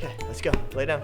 Okay, let's go. Lay down.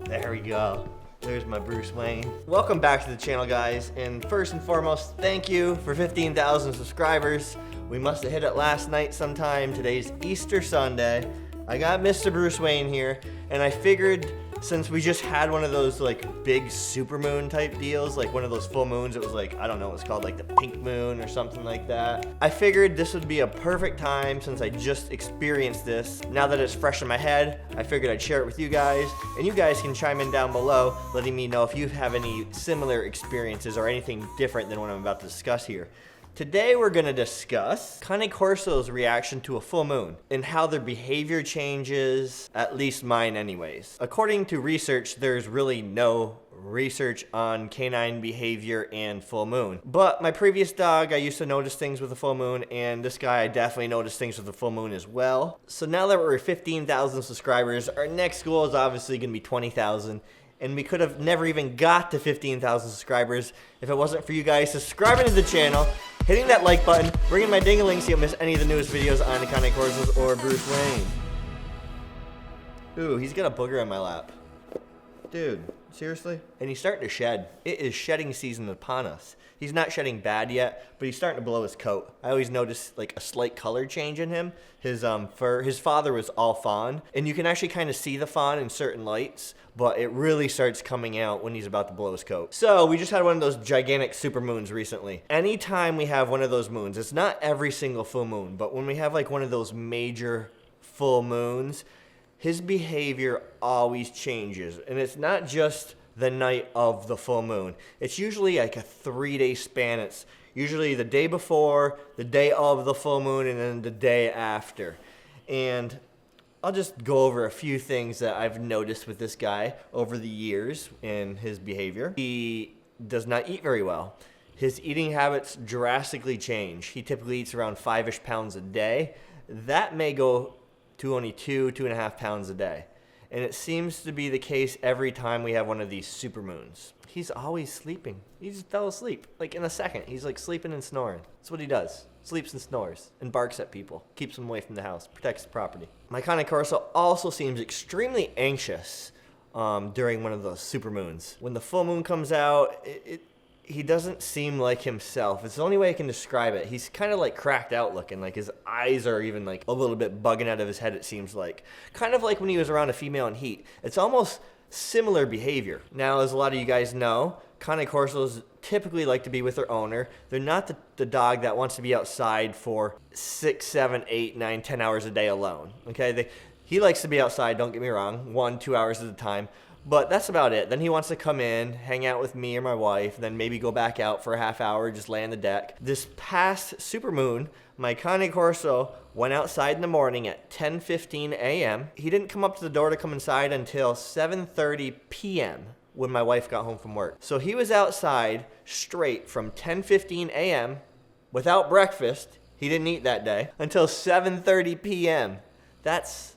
There we go. There's my Bruce Wayne. Welcome back to the channel, guys. And first and foremost, thank you for 15,000 subscribers. We must have hit it last night sometime. Today's Easter Sunday. I got Mr. Bruce Wayne here, and I figured since we just had one of those like big supermoon type deals, like one of those full moons, it was like, I don't know what it's called, like the pink moon or something like that. I figured this would be a perfect time since I just experienced this. Now that it's fresh in my head, I figured I'd share it with you guys, and you guys can chime in down below letting me know if you have any similar experiences or anything different than what I'm about to discuss here. Today we're going to discuss Canine Corso's reaction to a full moon and how their behavior changes, at least mine anyways. According to research, there's really no research on canine behavior and full moon. But my previous dog, I used to notice things with a full moon, and this guy, I definitely noticed things with a full moon as well. So now that we're 15,000 subscribers, our next goal is obviously going to be 20,000. And we could have never even got to 15,000 subscribers if it wasn't for you guys subscribing to the channel, hitting that like button, ringing my ding-a-ling so you don't miss any of the newest videos on the Canine Corsos or Bruce Wayne. Ooh, he's got a booger on my lap. Dude, seriously? And he's starting to shed. It is shedding season upon us. He's not shedding bad yet, but he's starting to blow his coat. I always notice like a slight color change in him. His fur, his father was all fawn, and you can actually kind of see the fawn in certain lights, but it really starts coming out when he's about to blow his coat. So we just had one of those gigantic super moons recently. Anytime we have one of those moons, it's not every single full moon, but when we have like one of those major full moons, his behavior always changes. And it's not just the night of the full moon. It's usually like a 3-day span. It's usually the day before, the day of the full moon, and then the day after. And I'll just go over a few things that I've noticed with this guy over the years in his behavior. He does not eat very well. His eating habits drastically change. He typically eats around 5-ish pounds a day. That may go to only 2.5 pounds a day. And it seems to be the case every time we have one of these super moons. He's always sleeping. He just fell asleep, like in a second. He's like sleeping and snoring. That's what he does. Sleeps and snores and barks at people. Keeps them away from the house. Protects the property. My Canine Corso also seems extremely anxious during one of those super moons. When the full moon comes out, he doesn't seem like himself. It's the only way I can describe it. He's kind of like cracked out looking, like his eyes are even like a little bit bugging out of his head, it seems like. Kind of like when he was around a female in heat. It's almost similar behavior. Now, as a lot of you guys know, Canine Corsos typically like to be with their owner. They're not the dog that wants to be outside for 6, 7, 8, 9, 10 hours a day alone. Okay, he likes to be outside, don't get me wrong, 1, 2 hours at a time. But that's about it. Then he wants to come in, hang out with me or my wife, then maybe go back out for a half hour, just lay on the deck. This past super moon, my Canine Corso went outside in the morning at 10:15 a.m. He didn't come up to the door to come inside until 7:30 p.m. when my wife got home from work. So he was outside straight from 10:15 a.m. without breakfast. He didn't eat that day until 7:30 p.m. That's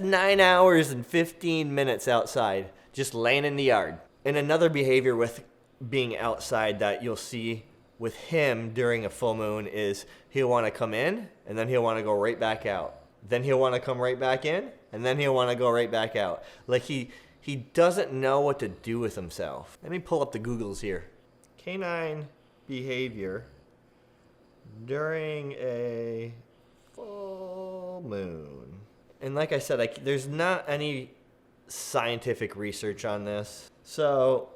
9 hours and 15 minutes outside, just laying in the yard. And another behavior with being outside that you'll see with him during a full moon is he'll want to come in, and then he'll want to go right back out. Then he'll want to come right back in, and then he'll want to go right back out. Like he doesn't know what to do with himself. Let me pull up the Googles here. Canine behavior during a full moon. And like I said, there's not any scientific research on this. So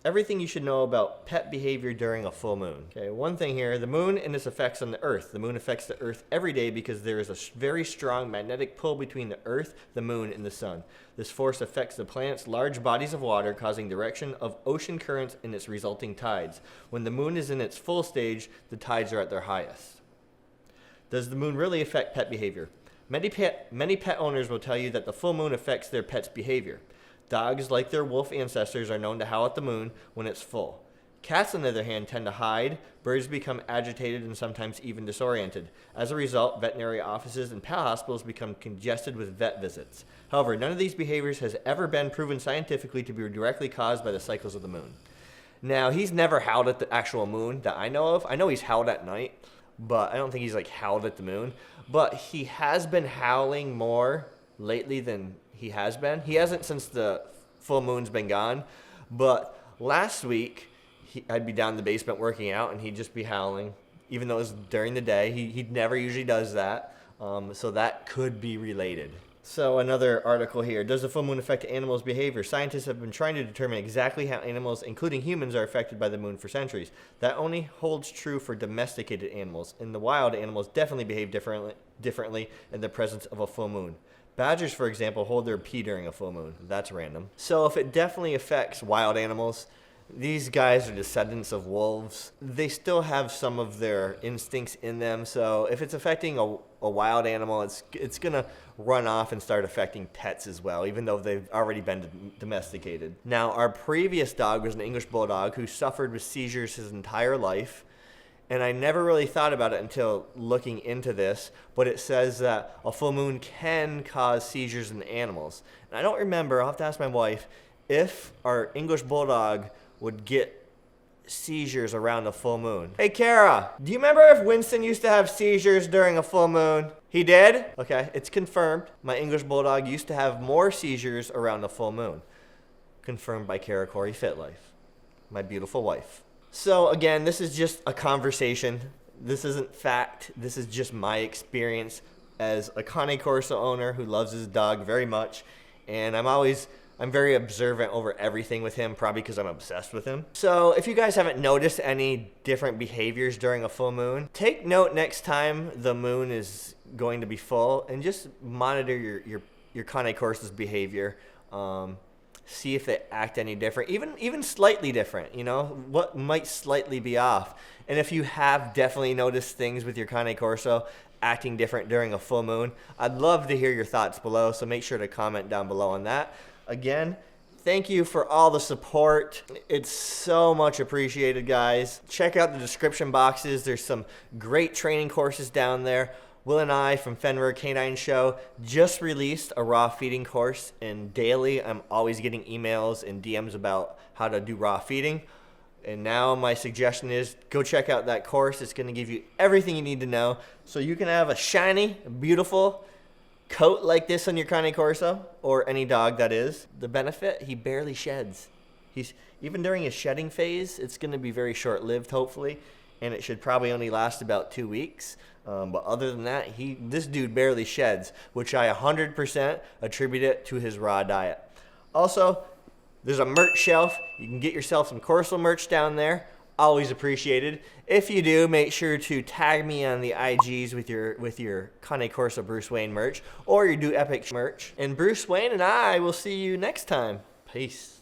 everything you should know about pet behavior during a full moon. Okay, one thing here, the moon and its effects on the earth. The moon affects the earth every day because there is a very strong magnetic pull between the earth, the moon, and the sun. This force affects the planet's large bodies of water, causing direction of ocean currents and its resulting tides. When the moon is in its full stage, the tides are at their highest. Does the moon really affect pet behavior? Many pet owners will tell you that the full moon affects their pet's behavior. Dogs, like their wolf ancestors, are known to howl at the moon when it's full. Cats, on the other hand, tend to hide, birds become agitated and sometimes even disoriented. As a result, veterinary offices and pet hospitals become congested with vet visits. However, none of these behaviors has ever been proven scientifically to be directly caused by the cycles of the moon. Now, he's never howled at the actual moon that I know of. I know he's howled at night, but I don't think he's like howled at the moon. but he has been howling more lately than he has been. He hasn't since the full moon's been gone, but last week I'd be down in the basement working out and he'd just be howling, even though it was during the day. He never usually does that, so that could be related. So another article here. Does the full moon affect animals' behavior? Scientists have been trying to determine exactly how animals, including humans, are affected by the moon for centuries. That only holds true for domesticated animals. In the wild, animals definitely behave differently in the presence of a full moon. Badgers, for example, hold their pee during a full moon. That's random. So if it definitely affects wild animals, these guys are descendants of wolves. They still have some of their instincts in them. So if it's affecting a wild animal, it's going to run off and start affecting pets as well, even though they've already been domesticated. Now, our previous dog was an English bulldog who suffered with seizures his entire life. And I never really thought about it until looking into this, but it says that a full moon can cause seizures in animals. And I don't remember, I'll have to ask my wife, if our English bulldog would get seizures around a full moon. Hey, Kara, do you remember if Winston used to have seizures during a full moon? He did? Okay, it's confirmed. My English bulldog used to have more seizures around a full moon. Confirmed by Kara Corey Fitlife, my beautiful wife. So again, this is just a conversation. This isn't fact. This is just my experience as a Cane Corso owner who loves his dog very much. And I'm very observant over everything with him, probably because I'm obsessed with him. So if you guys haven't noticed any different behaviors during a full moon, take note next time the moon is going to be full and just monitor your Cane Corso's behavior. See if they act any different, even slightly different, you know, what might slightly be off. And if you have definitely noticed things with your Cane Corso acting different during a full moon, I'd love to hear your thoughts below, so make sure to comment down below on that. Again, thank you for all the support. It's so much appreciated, guys. Check out the description boxes. There's some great training courses down there. Will and I from Fenrir Canine Show just released a raw feeding course, and daily I'm always getting emails and DMs about how to do raw feeding. And now my suggestion is go check out that course. It's going to give you everything you need to know so you can have a shiny, beautiful coat like this on your Cane Corso, or any dog that is. The benefit, he barely sheds. Even during his shedding phase, it's going to be very short-lived, hopefully, and it should probably only last about 2 weeks. But other than that, this dude barely sheds, which I 100% attribute it to his raw diet. Also, there's a merch shelf. You can get yourself some Corso merch down there. Always appreciated. If you do, make sure to tag me on the IGs with your Cane Corso Bruce Wayne merch or your Do Epic merch. And Bruce Wayne and I will see you next time. Peace.